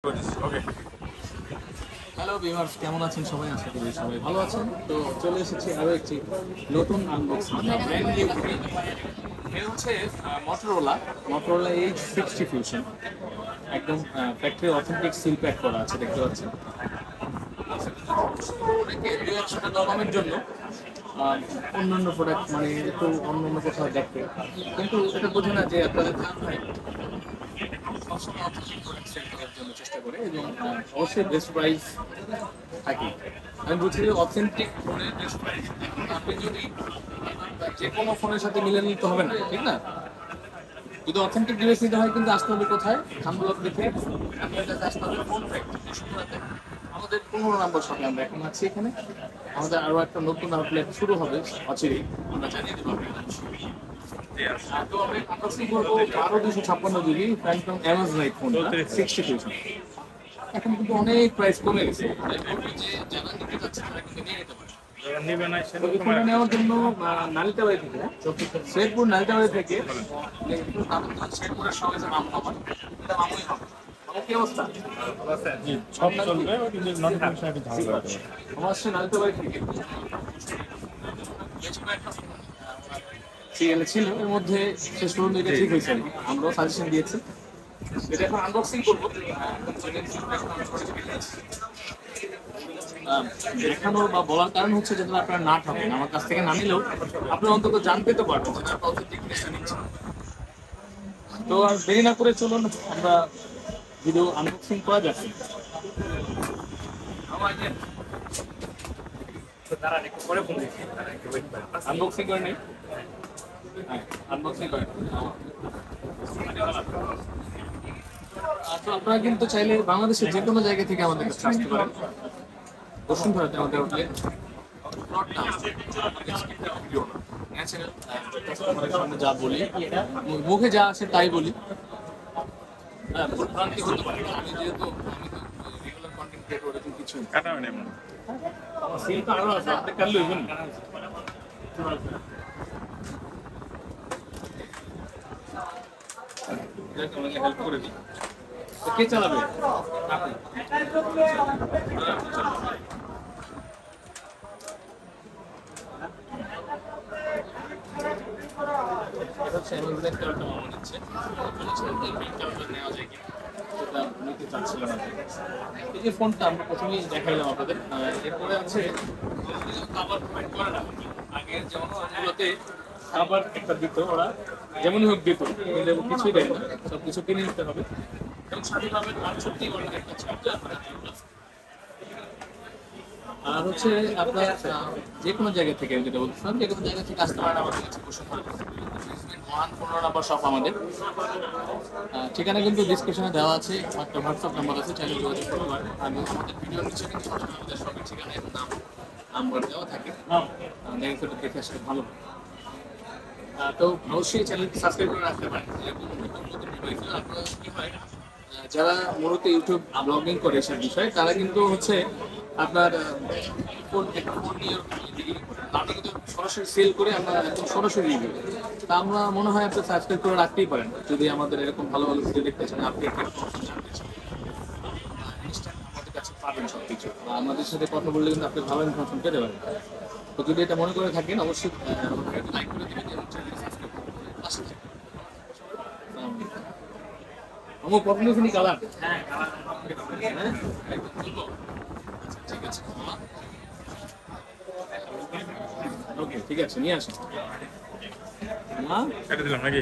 Okay hello viewers, কেমন আছেন সবাই? আশা করি সবাই ভালো আছেন। তো চলে এসেছি আরও একটি নতুন আনবক্সিং, ব্র্যান্ড নিউ ভিডিও। এটা হচ্ছে মটোরোলা H60 ফিউশন, একদম ফ্যাক্টরি অথেন্টিক সিল প্যাক করা আছে, দেখতে পাচ্ছেন। অনেকে 2-100 কমের জন্য অন্যান্য প্রোডাক্ট মানে একটু অন্যান্য কোথাও দেখবে, কিন্তু এটা বোঝে না যে আপনাদের দাম হয় সবসময় অথেন্টিক প্রোডাক্ট সেল করার জন্য চেষ্টা করে, এবং অবশ্যই বেস্ট প্রাইস থাকে। আমি বলছি যে অথেন্টিক ফোনের বেস্ট প্রাইস। আপনি যদি যে কোনো ফোনের সাথে মিলে নিতে হবে না, ঠিক না? যদি অথেন্টিক ডিভাইস নিতে হয়, কিন্তু আসতে হবে কোথায়? খানব্লক দেখে আপনার কাছে আসতে হবে ফোন ফ্যাক্টরি। আমাদের 15 নম্বর শপে আমরা এখন আছি। এখানে আমাদের আরও একটা নতুন আউটলেট শুরু হবে অচিরেই, আমরা জানিয়ে দেবো আপনাদের। তো আমি আনবক্সিং করবো 1256 GB ফ্যান্টম অ্যামাজনাইট ফোন 60 ফিউশন। এখন কিন্তু অনেক প্রাইস কমে গেছে। আমি বলবো যে যারা নিতে চাচ্ছে তারা কিন্তু নিয়ে নিতে পারে। তো এই ফোনটা নেওয়ার জন্য নালিতাবাড়ি থেকে, সৈয়দপুর নালিতাবাড়ি থেকে সৈয়দপুরের সঙ্গে যে মামু আমার, এটা মামুই হবে। আমার কি অবস্থা? জি, সব চলবে কিন্তু নোটিফিকেশন একটু ঝামেলা করে। আমার আসছে নালিতাবাড়ি থেকে। সিরিয়ালে ছিল, এর মধ্যে শেষ পর্যন্ত এটা ঠিক হয়েছে। আমরাও সাজেশন দিয়েছি, এটা এখন আনবক্সিং করবো। দেখানোর বা বলার কারণ হচ্ছে যাতে আপনারা না ঠকেন, আমার কাছ থেকে না নিলেও আপনারা অন্তত জানতে তো পারবেন যে আপনারা অথেন্টিক জিনিসটা নিচ্ছেন। তো আর দেরি না করে চলুন আমরা ভিডিও আনবক্সিং করা যাচ্ছে। আনবক্সিং করে নেই, হ্যাঁ আনবক্সিং করে। তো আপনারা কিন্তু চাইলে বাংলাদেশের যে কোনো জায়গা থেকে আমাদের কাছে আসতে পারেন। বসুন্ধরাতে আমাদের আউটলেট। কাস্টমারের সামনে যা বলি, মুখে যা আসে তাই বলি। হ্যাঁ, ভুলভ্রান্তি হতে পারে। আমি তো রেগুলার কন্টেন্ট ক্রিয়েটর, এরকম কিছু কাটা হয় না এমন। আমার সিল তো আরো আছে, আপনি কাল লইবেন। হেল্প করে দিই। তো কে চালাবে? আপনি। এটা হচ্ছে অ্যামাজনের একটা মামা নিচ্ছে। নেওয়া যায় কিনা সেটা নিতে চাচ্ছিলাম আর কি। এই যে ফোনটা আমরা প্রথমেই দেখাইলাম আপনাদের, এরপরে আছে কাভার প্রোভাইড করে না। আগের যেমন ফোনগুলোতে কাভার একটা দিত, ওরা যেমনই হোক দিত, কিন্তু কিছুই দেয় না, সব কিছু কিনে নিতে হবে। এবং সাথে পাবেন 68 একটা চার্জার। আর হচ্ছে আপনার যে কোনো জায়গা থেকে, আমি যেটা বলছিলাম, যে কোনো জায়গা থেকে আসতে পারেন আমাদের কাছে। বসুন্ধরা 15 নম্বর শপ আমাদের। ঠিকানা কিন্তু ডিসক্রিপশনে দেওয়া আছে, একটা হোয়াটসঅ্যাপ নাম্বার আছে, চাইলে যোগাযোগ করতে পারেন। আর আমাদের ভিডিওর নিচে কিন্তু সবসময় আমাদের শপের ঠিকানা এবং নাম্বার দেওয়া থাকে, দেখে দেখে আসলে ভালো। তো অবশ্যই চ্যানেলটি সাবস্ক্রাইব করে রাখতে পারেন। এরকম নতুন নতুন ভিডিও আপনারা কি হয়, যারা মূলত ইউটিউব ব্লগিং করে সে বিষয়ে, তারা কিন্তু হচ্ছে আপনার ফোন নিয়ে আমরা কিন্তু সরাসরি সেল করে আমরা একদম সরাসরি রিভিউ। তা আমরা মনে হয় আপনি সাবস্ক্রাইব করে রাখতেই পারেন যদি আমাদের এরকম ভালো ভালো ভিডিও দেখতে চান, আপনি জানতে চান। আমাদের কাছে পাবেন সব কিছু, আমাদের সাথে কথা বললে কিন্তু আপনি ভালো ইনফরমেশন পেতে পারেন। তো যদি এটা মনে করে থাকেন, অবশ্যই লাইক করে দেবেন এবং চ্যানেলটি সাবস্ক্রাইব করে দেবেন। পাশে থাকবেন। আমার পছন্দ কালার, হ্যাঁ একদম তুলবো। আচ্ছা ঠিক আছে, ওকে ঠিক আছে, নিয়ে আসুন। কেটে দিলাম নাকি?